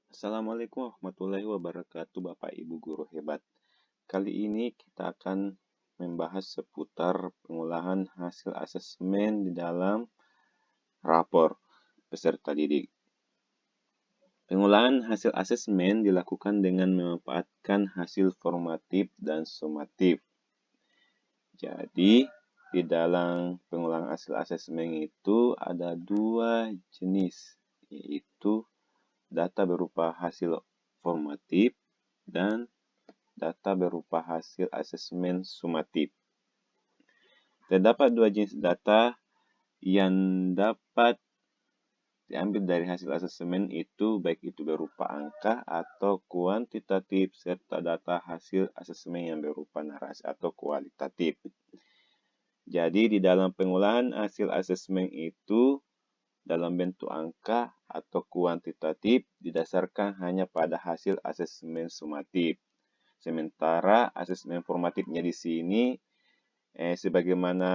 Assalamualaikum warahmatullahi wabarakatuh, Bapak Ibu guru hebat. Kali ini kita akan membahas seputar pengolahan hasil asesmen di dalam rapor peserta didik. Pengolahan hasil asesmen dilakukan dengan memanfaatkan hasil formatif dan sumatif. Jadi, di dalam pengolahan hasil asesmen itu ada dua jenis, yaitu data berupa hasil formatif dan data berupa hasil asesmen sumatif. Terdapat dua jenis data yang dapat diambil dari hasil asesmen itu, baik itu berupa angka atau kuantitatif, serta data hasil asesmen yang berupa narasi atau kualitatif. Jadi di dalam pengolahan hasil asesmen itu, dalam bentuk angka atau kuantitatif didasarkan hanya pada hasil asesmen sumatif. Sementara asesmen formatifnya di sini sebagaimana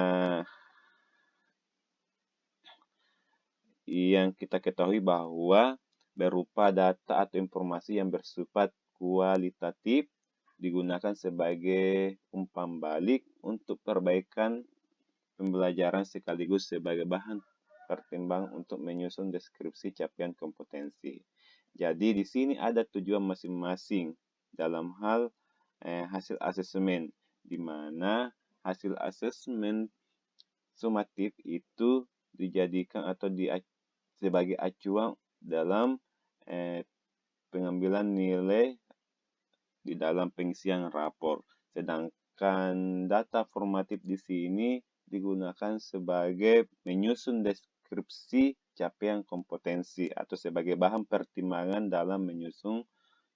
yang kita ketahui bahwa berupa data atau informasi yang bersifat kualitatif digunakan sebagai umpan balik untuk perbaikan pembelajaran sekaligus sebagai bahan pertimbangan untuk menyusun deskripsi capaian kompetensi. Jadi di sini ada tujuan masing-masing dalam hal hasil asesmen, di mana hasil asesmen sumatif itu dijadikan atau sebagai acuan dalam pengambilan nilai di dalam pengisian rapor. Sedangkan data formatif di sini digunakan sebagai menyusun deskripsi capaian kompetensi atau sebagai bahan pertimbangan dalam menyusun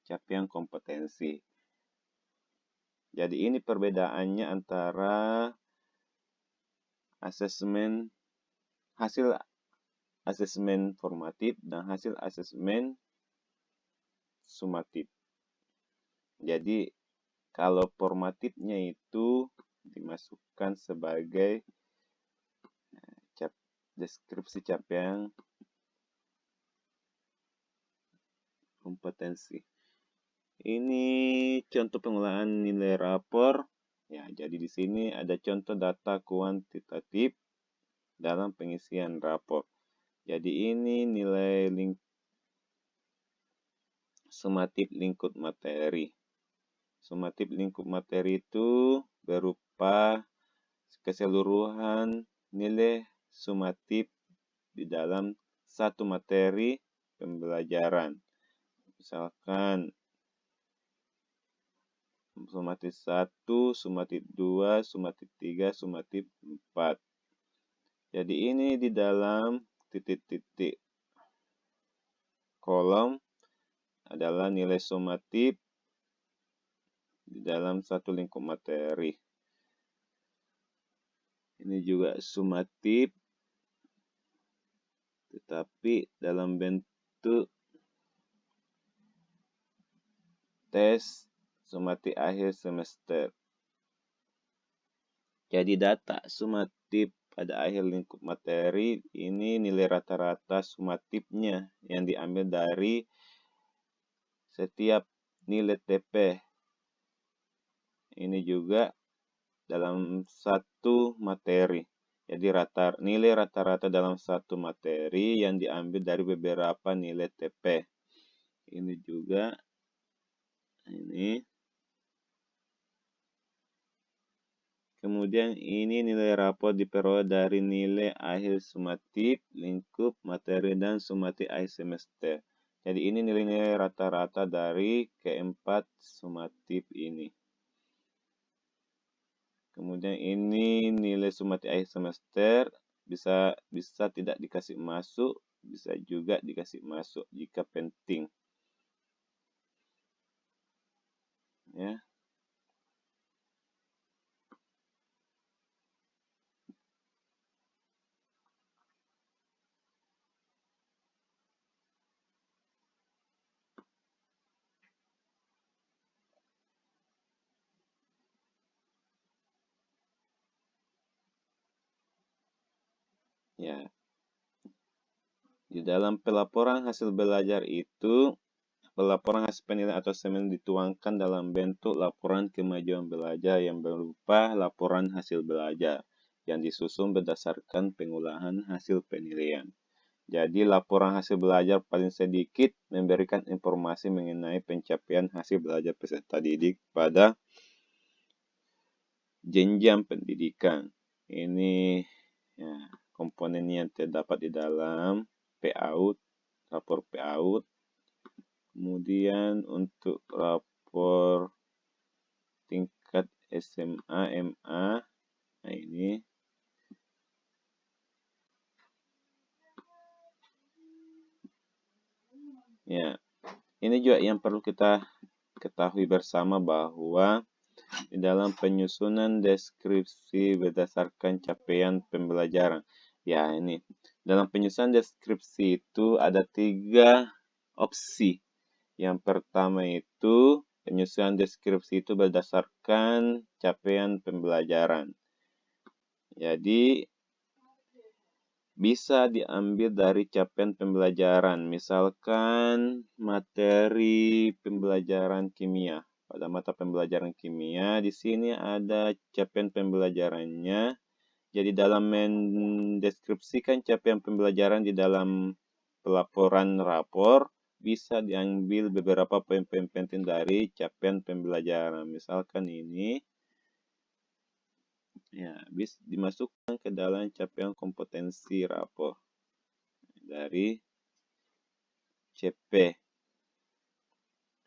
capaian kompetensi. Jadi ini perbedaannya antara hasil asesmen formatif dan hasil asesmen sumatif. Jadi kalau formatifnya itu dimasukkan sebagai deskripsi capaian kompetensi. Ini contoh pengolahan nilai rapor. Ya, jadi di sini ada contoh data kuantitatif dalam pengisian rapor. Jadi ini nilai sumatif lingkup materi. Sumatif lingkup materi itu berupa keseluruhan nilai sumatif di dalam satu materi pembelajaran. Misalkan sumatif 1, sumatif 2, sumatif 3, sumatif 4. Jadi ini di dalam titik-titik kolom adalah nilai sumatif di dalam satu lingkup materi. Ini juga sumatif, tetapi dalam bentuk tes sumatif akhir semester. Jadi data sumatif pada akhir lingkup materi ini nilai rata-rata sumatifnya yang diambil dari setiap nilai TP. Ini juga dalam satu materi. Jadi nilai rata-rata dalam satu materi yang diambil dari beberapa nilai TP. Ini juga ini. Kemudian ini nilai rapor diperoleh dari nilai akhir sumatif, lingkup, materi, dan sumatif akhir semester. Jadi ini nilai-nilai rata-rata dari keempat sumatif ini. Kemudian ini nilai sumatif akhir semester bisa tidak dikasih masuk, bisa juga dikasih masuk jika penting. Ya. Ya. Di dalam pelaporan hasil belajar itu pelaporan hasil penilaian atau asesmen dituangkan dalam bentuk laporan kemajuan belajar yang berupa laporan hasil belajar yang disusun berdasarkan pengolahan hasil penilaian. Jadi, laporan hasil belajar paling sedikit memberikan informasi mengenai pencapaian hasil belajar peserta didik pada jenjang pendidikan. Ini ya, komponen yang terdapat di dalam PAUD, rapor PAUD. Kemudian untuk rapor tingkat SMA, MA, nah ini ya, ini juga yang perlu kita ketahui bersama bahwa di dalam penyusunan deskripsi berdasarkan capaian pembelajaran. Ya, ini. Dalam penyusunan deskripsi itu ada 3 opsi. Yang pertama itu, penyusunan deskripsi itu berdasarkan capaian pembelajaran. Jadi, bisa diambil dari capaian pembelajaran. Misalkan materi pembelajaran kimia. Pada mata pembelajaran kimia, di sini ada capaian pembelajarannya. Jadi dalam mendeskripsikan capaian pembelajaran di dalam pelaporan rapor, bisa diambil beberapa poin-poin penting dari capaian pembelajaran. Misalkan ini, ya, bisa dimasukkan ke dalam capaian kompetensi rapor dari CP.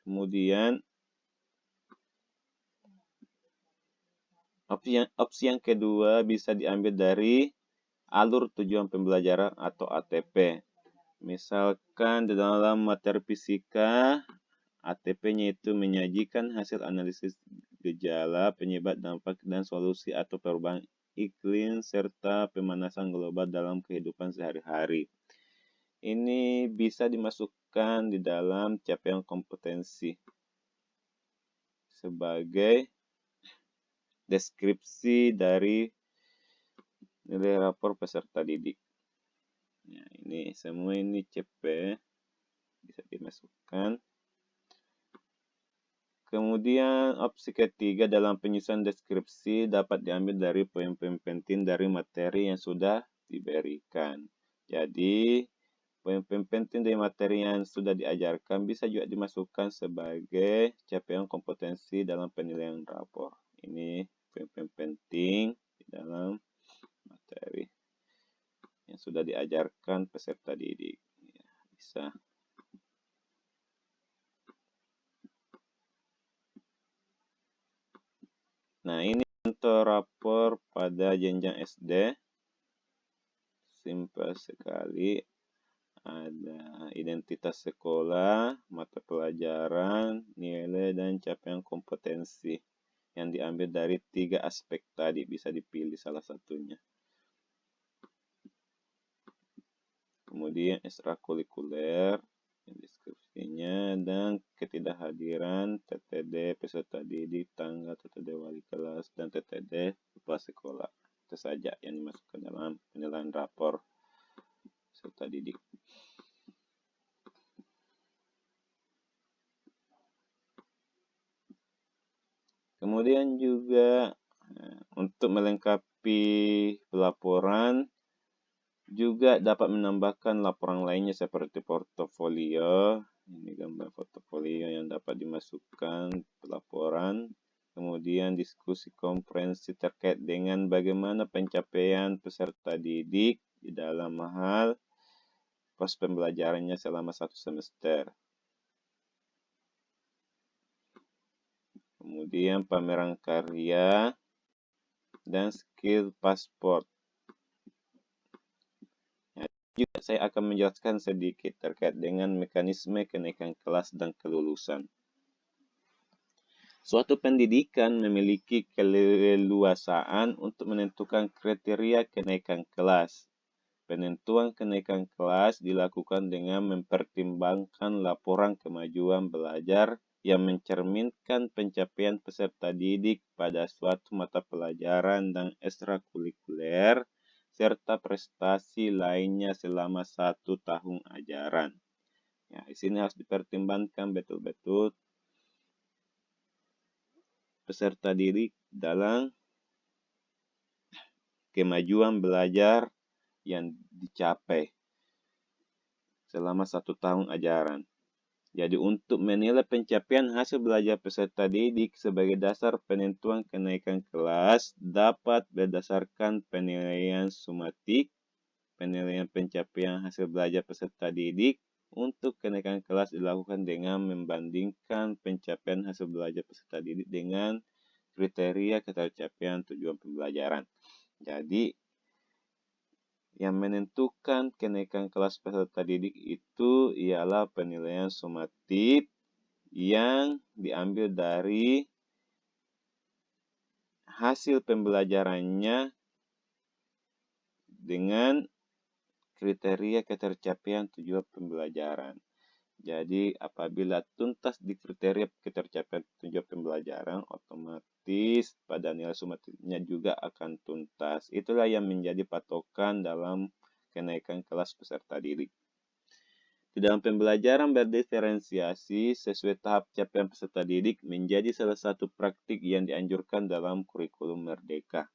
Kemudian, opsi yang kedua bisa diambil dari alur tujuan pembelajaran atau ATP. Misalkan di dalam materi fisika, ATP-nya itu menyajikan hasil analisis gejala, penyebab, dampak, dan solusi atau perubahan iklim serta pemanasan global dalam kehidupan sehari-hari. Ini bisa dimasukkan di dalam capaian kompetensi sebagai deskripsi dari nilai rapor peserta didik. Ya, ini semua ini CP bisa dimasukkan. Kemudian opsi ketiga dalam penyusunan deskripsi dapat diambil dari poin-poin penting dari materi yang sudah diberikan. Jadi, poin-poin penting dari materi yang sudah diajarkan bisa juga dimasukkan sebagai capaian kompetensi dalam penilaian rapor. Ini poin-poin penting di dalam materi yang sudah diajarkan peserta didik. Ya, bisa. Nah, ini contoh rapor pada jenjang SD. Simpel sekali. Ada identitas sekolah, mata pelajaran, nilai, dan capaian kompetensi yang diambil dari 3 aspek tadi. Bisa dipilih salah satunya. Kemudian ekstrakurikuler, deskripsinya, dan ketidakhadiran TTD peserta didik, tanggal TTD wali kelas, dan TTD kepala sekolah. Itu saja yang dimasukkan dalam penilaian rapor peserta didik. Kemudian juga untuk melengkapi pelaporan, juga dapat menambahkan laporan lainnya seperti portofolio. Ini gambar portofolio yang dapat dimasukkan pelaporan. Kemudian diskusi konferensi terkait dengan bagaimana pencapaian peserta didik di dalam hal pos pembelajarannya selama 1 semester. Kemudian pameran karya dan skill pasport. Juga saya akan menjelaskan sedikit terkait dengan mekanisme kenaikan kelas dan kelulusan. Suatu pendidikan memiliki keleluasaan untuk menentukan kriteria kenaikan kelas. Penentuan kenaikan kelas dilakukan dengan mempertimbangkan laporan kemajuan belajar yang mencerminkan pencapaian peserta didik pada suatu mata pelajaran dan ekstrakurikuler, serta prestasi lainnya selama 1 tahun ajaran. Ya, Di sini harus dipertimbangkan betul-betul peserta didik dalam kemajuan belajar yang dicapai selama 1 tahun ajaran. Jadi untuk menilai pencapaian hasil belajar peserta didik sebagai dasar penentuan kenaikan kelas dapat berdasarkan penilaian sumatif, penilaian pencapaian hasil belajar peserta didik. Untuk kenaikan kelas dilakukan dengan membandingkan pencapaian hasil belajar peserta didik dengan kriteria ketercapaian tujuan pembelajaran. Jadi, yang menentukan kenaikan kelas peserta didik itu ialah penilaian sumatif yang diambil dari hasil pembelajarannya dengan kriteria ketercapaian tujuan pembelajaran. Jadi, apabila tuntas di kriteria ketercapaian tujuan pembelajaran, otomatis pada nilai sumatifnya juga akan tuntas. Itulah yang menjadi patokan dalam kenaikan kelas peserta didik. Di dalam pembelajaran berdiferensiasi sesuai tahap capaian peserta didik menjadi salah satu praktik yang dianjurkan dalam kurikulum Merdeka.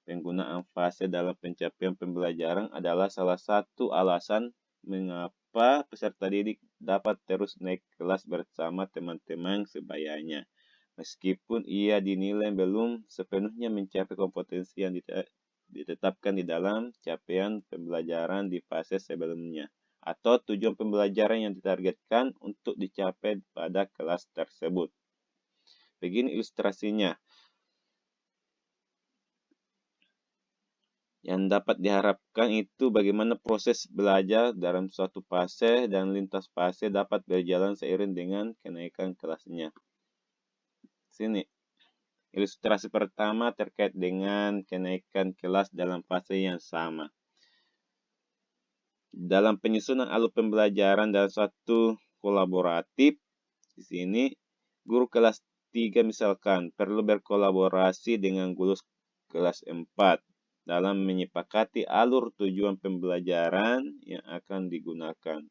Penggunaan fase dalam pencapaian pembelajaran adalah salah satu alasan mengapa peserta didik dapat terus naik kelas bersama teman-teman sebayanya, meskipun ia dinilai belum sepenuhnya mencapai kompetensi yang ditetapkan di dalam capaian pembelajaran di fase sebelumnya, atau tujuan pembelajaran yang ditargetkan untuk dicapai pada kelas tersebut. Begini ilustrasinya. Yang dapat diharapkan itu bagaimana proses belajar dalam suatu fase dan lintas fase dapat berjalan seiring dengan kenaikan kelasnya. Sini, ilustrasi pertama terkait dengan kenaikan kelas dalam fase yang sama. Dalam penyusunan alur pembelajaran dalam suatu kolaboratif, di sini guru kelas 3 misalkan perlu berkolaborasi dengan guru kelas 4 dalam menyepakati alur tujuan pembelajaran yang akan digunakan.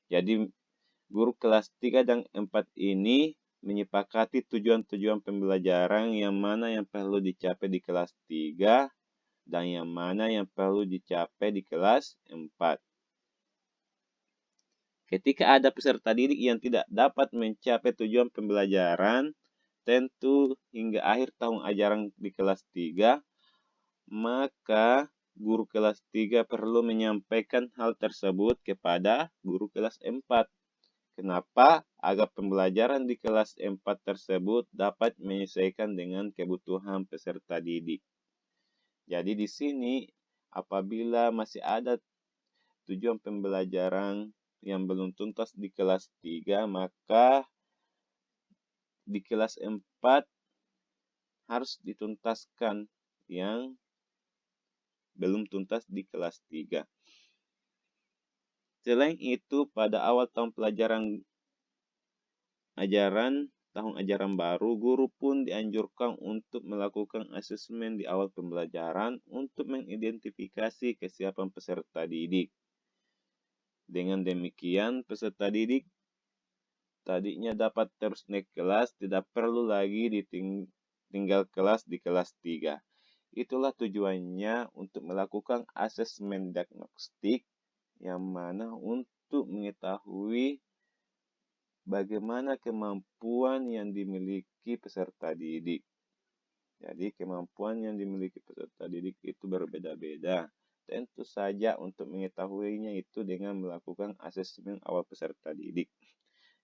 Jadi, guru kelas 3 dan 4 ini menyepakati tujuan-tujuan pembelajaran yang mana yang perlu dicapai di kelas 3 dan yang mana yang perlu dicapai di kelas 4. Ketika ada peserta didik yang tidak dapat mencapai tujuan pembelajaran, tentu hingga akhir tahun ajaran di kelas 3, maka guru kelas 3 perlu menyampaikan hal tersebut kepada guru kelas 4. Kenapa? Agar pembelajaran di kelas 4 tersebut dapat menyesuaikan dengan kebutuhan peserta didik. Jadi di sini apabila masih ada tujuan pembelajaran yang belum tuntas di kelas 3, maka di kelas 4 harus dituntaskan yang belum tuntas di kelas 3. Selain itu, pada awal tahun pelajaran tahun ajaran baru, guru pun dianjurkan untuk melakukan asesmen di awal pembelajaran untuk mengidentifikasi kesiapan peserta didik. Dengan demikian, peserta didik tadinya dapat terus naik kelas, tidak perlu lagi tinggal kelas di kelas 3. Itulah tujuannya untuk melakukan asesmen diagnostik yang mana untuk mengetahui bagaimana kemampuan yang dimiliki peserta didik. Jadi kemampuan yang dimiliki peserta didik itu berbeda-beda. Tentu saja untuk mengetahuinya itu dengan melakukan asesmen awal peserta didik.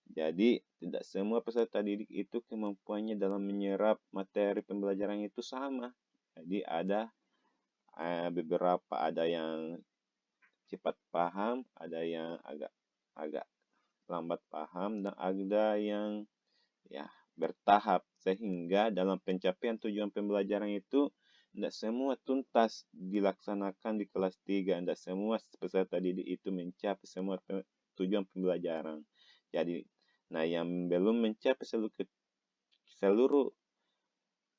Jadi tidak semua peserta didik itu kemampuannya dalam menyerap materi pembelajaran itu sama. Jadi ada beberapa, ada yang cepat paham, ada yang agak lambat paham, dan ada yang bertahap, sehingga dalam pencapaian tujuan pembelajaran itu tidak semua tuntas dilaksanakan di kelas 3, tidak semua peserta didik itu mencapai semua tujuan pembelajaran. Jadi, yang belum mencapai seluruh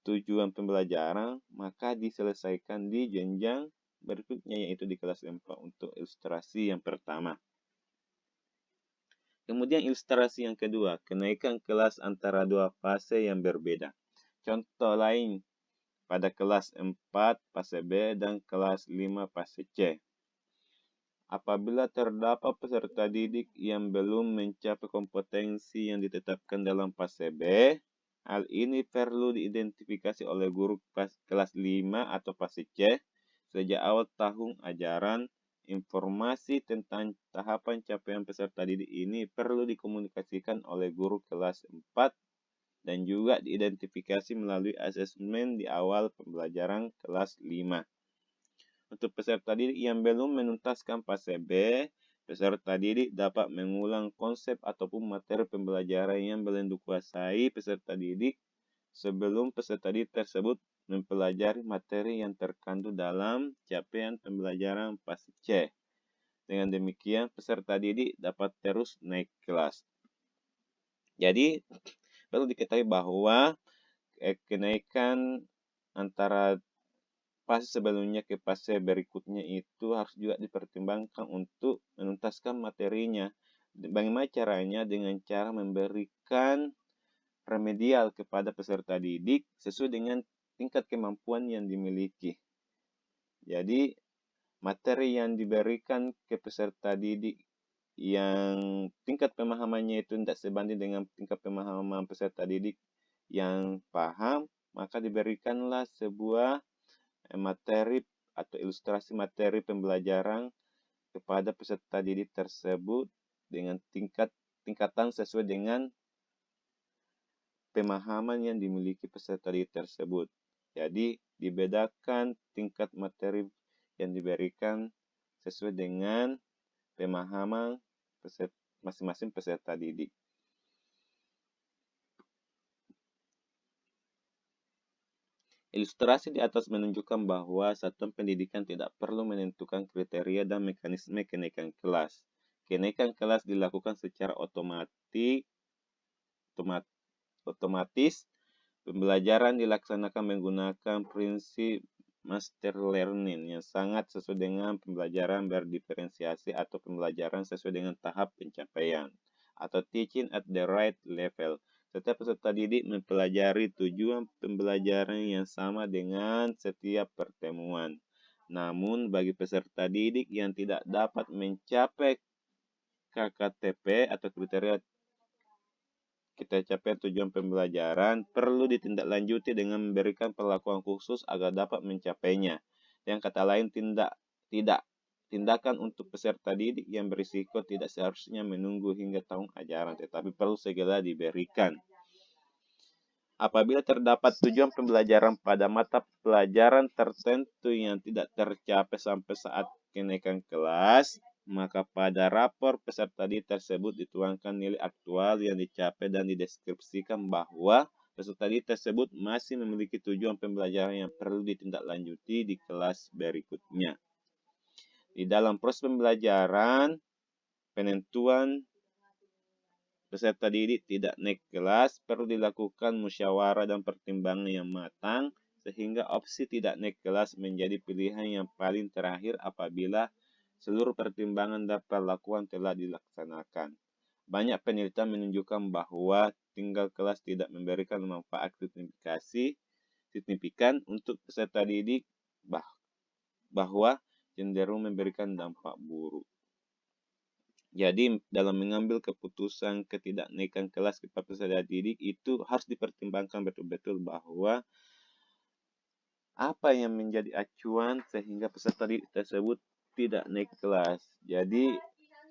tujuan pembelajaran, maka diselesaikan di jenjang berikutnya, yaitu di kelas 4 untuk ilustrasi yang pertama. Kemudian ilustrasi yang kedua, kenaikan kelas antara dua fase yang berbeda. Contoh lain pada kelas 4 fase B dan kelas 5 fase C. Apabila terdapat peserta didik yang belum mencapai kompetensi yang ditetapkan dalam fase B, hal ini perlu diidentifikasi oleh guru kelas 5 atau fase C sejak awal tahun ajaran. Informasi tentang tahapan capaian peserta didik ini perlu dikomunikasikan oleh guru kelas 4 dan juga diidentifikasi melalui asesmen di awal pembelajaran kelas 5. Untuk peserta didik yang belum menuntaskan fase B, peserta didik dapat mengulang konsep ataupun materi pembelajaran yang belum dikuasai peserta didik sebelum peserta didik tersebut mempelajari materi yang terkandung dalam capaian pembelajaran fase C. Dengan demikian, peserta didik dapat terus naik kelas. Jadi, perlu diketahui bahwa kenaikan antara fase sebelumnya ke fase berikutnya itu harus juga dipertimbangkan untuk menuntaskan materinya. Bagaimana caranya? Dengan cara memberikan remedial kepada peserta didik sesuai dengan tingkat kemampuan yang dimiliki. Jadi, materi yang diberikan ke peserta didik yang tingkat pemahamannya itu tidak sebanding dengan tingkat pemahaman peserta didik yang paham, maka diberikanlah sebuah materi atau ilustrasi materi pembelajaran kepada peserta didik tersebut dengan tingkatan sesuai dengan pemahaman yang dimiliki peserta didik tersebut. Jadi, dibedakan tingkat materi yang diberikan sesuai dengan pemahaman masing-masing peserta didik. Ilustrasi di atas menunjukkan bahwa satuan pendidikan tidak perlu menentukan kriteria dan mekanisme kenaikan kelas. Kenaikan kelas dilakukan secara otomatis. Pembelajaran dilaksanakan menggunakan prinsip master learning yang sangat sesuai dengan pembelajaran berdiferensiasi atau pembelajaran sesuai dengan tahap pencapaian atau teaching at the right level. Setiap peserta didik mempelajari tujuan pembelajaran yang sama dengan setiap pertemuan. Namun bagi peserta didik yang tidak dapat mencapai KKTP atau kriteria kita capai tujuan pembelajaran, perlu ditindaklanjuti dengan memberikan perlakuan khusus agar dapat mencapainya. Yang kata lain, tindakan untuk peserta didik yang berisiko tidak seharusnya menunggu hingga tahun ajaran, tetapi perlu segera diberikan. Apabila terdapat tujuan pembelajaran pada mata pelajaran tertentu yang tidak tercapai sampai saat kenaikan kelas, maka pada rapor peserta didik tersebut dituangkan nilai aktual yang dicapai dan dideskripsikan bahwa peserta didik tersebut masih memiliki tujuan pembelajaran yang perlu ditindaklanjuti di kelas berikutnya. Di dalam proses pembelajaran, penentuan peserta didik tidak naik kelas perlu dilakukan musyawarah dan pertimbangan yang matang sehingga opsi tidak naik kelas menjadi pilihan yang paling terakhir apabila seluruh pertimbangan dan perlakuan telah dilaksanakan. Banyak penelitian menunjukkan bahwa tinggal kelas tidak memberikan manfaat signifikan untuk peserta didik, bahwa cenderung memberikan dampak buruk. Jadi, dalam mengambil keputusan ketidaknaikan kelas kepada peserta didik itu harus dipertimbangkan betul-betul bahwa apa yang menjadi acuan sehingga peserta didik tersebut tidak naik kelas. Jadi,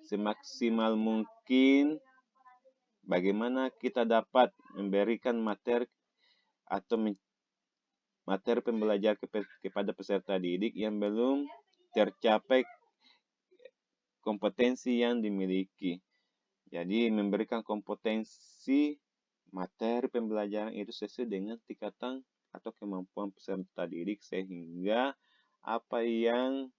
semaksimal mungkin bagaimana kita dapat memberikan materi atau materi pembelajaran kepada peserta didik yang belum tercapai kompetensi yang dimiliki. Jadi, memberikan kompetensi materi pembelajaran itu sesuai dengan tingkatan atau kemampuan peserta didik sehingga apa yang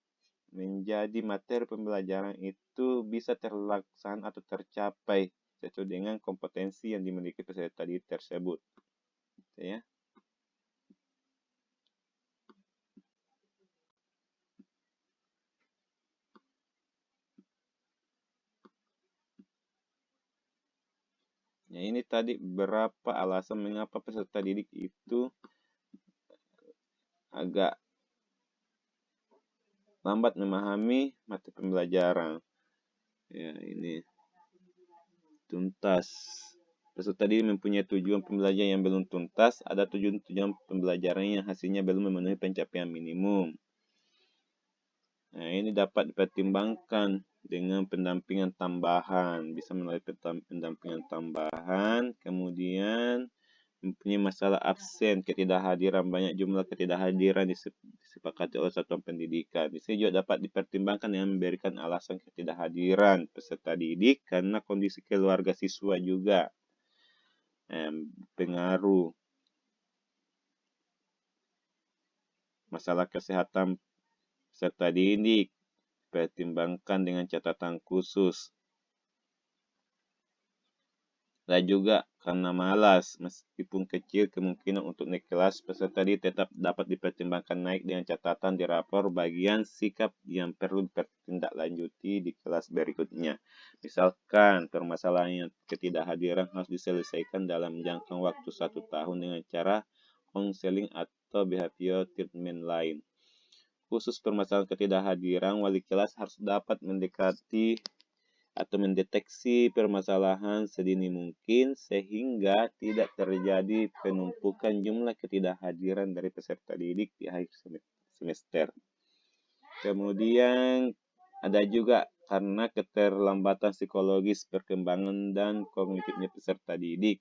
menjadi materi pembelajaran itu bisa terlaksana atau tercapai sesuai dengan kompetensi yang dimiliki peserta didik tersebut. Ya. Ya, ini tadi beberapa alasan mengapa peserta didik itu agak lambat memahami materi pembelajaran. Ya, ini tuntas. Peserta didik mempunyai tujuan pembelajaran yang belum tuntas, ada tujuan pembelajaran yang hasilnya belum memenuhi pencapaian minimum. Nah, ini dapat dipertimbangkan dengan pendampingan tambahan, bisa melalui pendampingan tambahan, kemudian mempunyai masalah absen, ketidakhadiran, banyak jumlah ketidakhadiran disepakati oleh satuan pendidikan. Di sini juga dapat dipertimbangkan dengan memberikan alasan ketidakhadiran peserta didik karena kondisi keluarga siswa juga pengaruh. Masalah kesehatan peserta didik pertimbangkan dengan catatan khusus. Dan juga karena malas, meskipun kecil kemungkinan untuk naik kelas, peserta didik tetap dapat dipertimbangkan naik dengan catatan di rapor bagian sikap yang perlu ditindaklanjuti di kelas berikutnya. Misalkan permasalahan ketidakhadiran harus diselesaikan dalam jangka waktu 1 tahun dengan cara konseling atau behavior treatment lain. Khusus permasalahan ketidakhadiran, wali kelas harus dapat mendekati atau mendeteksi permasalahan sedini mungkin sehingga tidak terjadi penumpukan jumlah ketidakhadiran dari peserta didik di akhir semester. Kemudian ada juga karena keterlambatan psikologis, perkembangan dan kognitifnya peserta didik.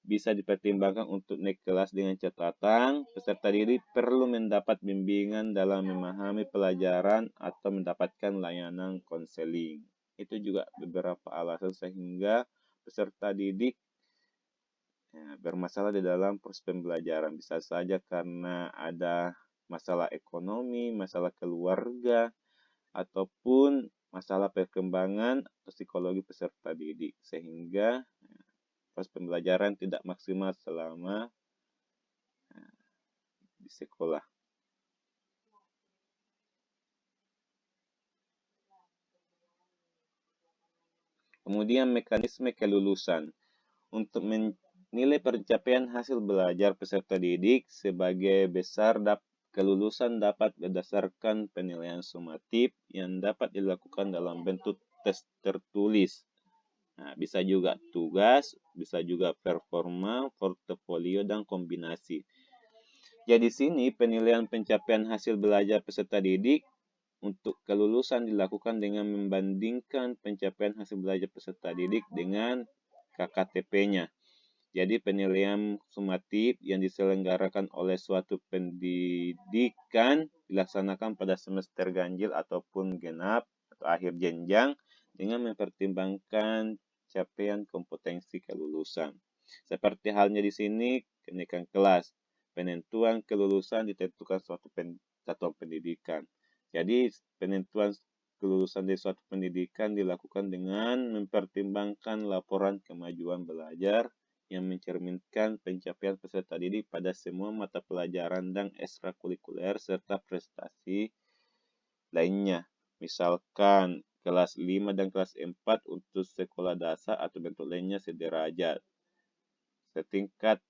Bisa dipertimbangkan untuk naik kelas dengan catatan, peserta didik perlu mendapat bimbingan dalam memahami pelajaran atau mendapatkan layanan konseling. Itu juga beberapa alasan sehingga peserta didik bermasalah di dalam proses pembelajaran. Bisa saja karena ada masalah ekonomi, masalah keluarga, ataupun masalah perkembangan atau psikologi peserta didik. Sehingga proses pembelajaran tidak maksimal selama di sekolah. Kemudian mekanisme kelulusan. Untuk menilai pencapaian hasil belajar peserta didik sebagai besar kelulusan dapat berdasarkan penilaian sumatif yang dapat dilakukan dalam bentuk tes tertulis. Nah, bisa juga tugas, bisa juga performa, portofolio, dan kombinasi. Jadi sini penilaian pencapaian hasil belajar peserta didik untuk kelulusan dilakukan dengan membandingkan pencapaian hasil belajar peserta didik dengan KKTP-nya. Jadi penilaian sumatif yang diselenggarakan oleh suatu pendidikan dilaksanakan pada semester ganjil ataupun genap atau akhir jenjang dengan mempertimbangkan capaian kompetensi kelulusan. Seperti halnya di sini kenaikan kelas. Penentuan kelulusan ditentukan suatu satuan pendidikan. Jadi penentuan kelulusan dari suatu pendidikan dilakukan dengan mempertimbangkan laporan kemajuan belajar yang mencerminkan pencapaian peserta didik pada semua mata pelajaran dan ekstrakurikuler serta prestasi lainnya. Misalkan kelas 5 dan kelas 4 untuk sekolah dasar atau bentuk lainnya sederajat. Setiap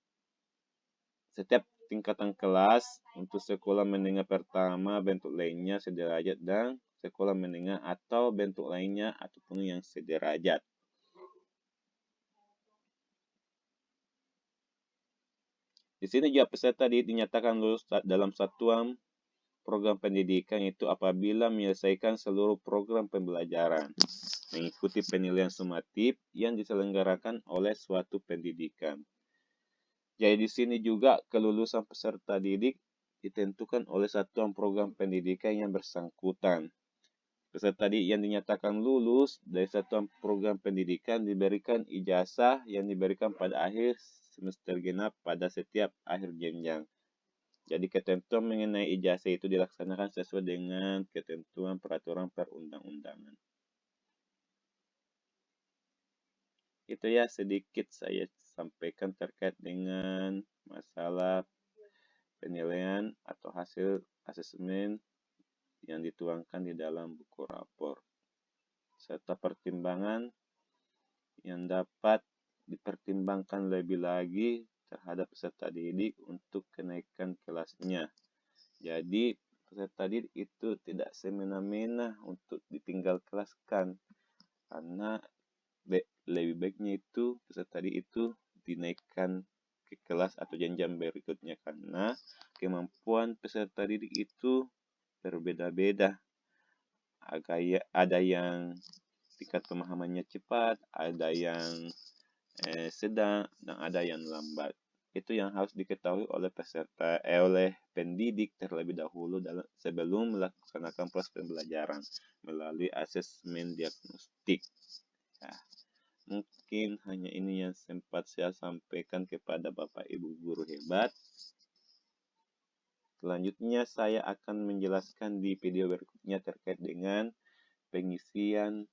tingkatan kelas untuk sekolah menengah pertama bentuk lainnya sederajat dan sekolah menengah atau bentuk lainnya ataupun yang sederajat. Di sini juga peserta dinyatakan lulus dalam satuan program pendidikan itu apabila menyelesaikan seluruh program pembelajaran, mengikuti penilaian sumatif yang diselenggarakan oleh suatu pendidikan. Jadi di sini juga kelulusan peserta didik ditentukan oleh satuan program pendidikan yang bersangkutan. Peserta didik yang dinyatakan lulus dari satuan program pendidikan diberikan ijazah yang diberikan pada akhir semester genap pada setiap akhir jenjang. Jadi ketentuan mengenai ijazah itu dilaksanakan sesuai dengan ketentuan peraturan perundang-undangan. Itu ya sedikit saya sampaikan terkait dengan masalah penilaian atau hasil asesmen yang dituangkan di dalam buku rapor serta pertimbangan yang dapat dipertimbangkan lebih lagi terhadap peserta didik untuk kenaikan kelasnya. Jadi, peserta didik itu tidak semena-mena untuk ditinggal kelaskan, karena lebih baiknya itu peserta didik itu dinaikkan ke kelas atau jenjang berikutnya, karena kemampuan peserta didik itu berbeda-beda. Ada yang tingkat pemahamannya cepat, ada yang sedang, dan ada yang lambat. Itu yang harus diketahui oleh oleh pendidik terlebih dahulu sebelum melaksanakan proses pembelajaran melalui asesmen diagnostik. Nah, mungkin hanya ini yang sempat saya sampaikan kepada Bapak Ibu guru hebat. Selanjutnya saya akan menjelaskan di video berikutnya terkait dengan pengisian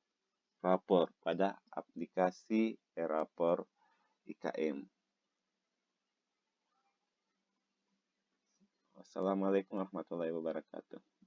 rapor pada aplikasi e-rapor IKM. Wassalamualaikum warahmatullahi wabarakatuh.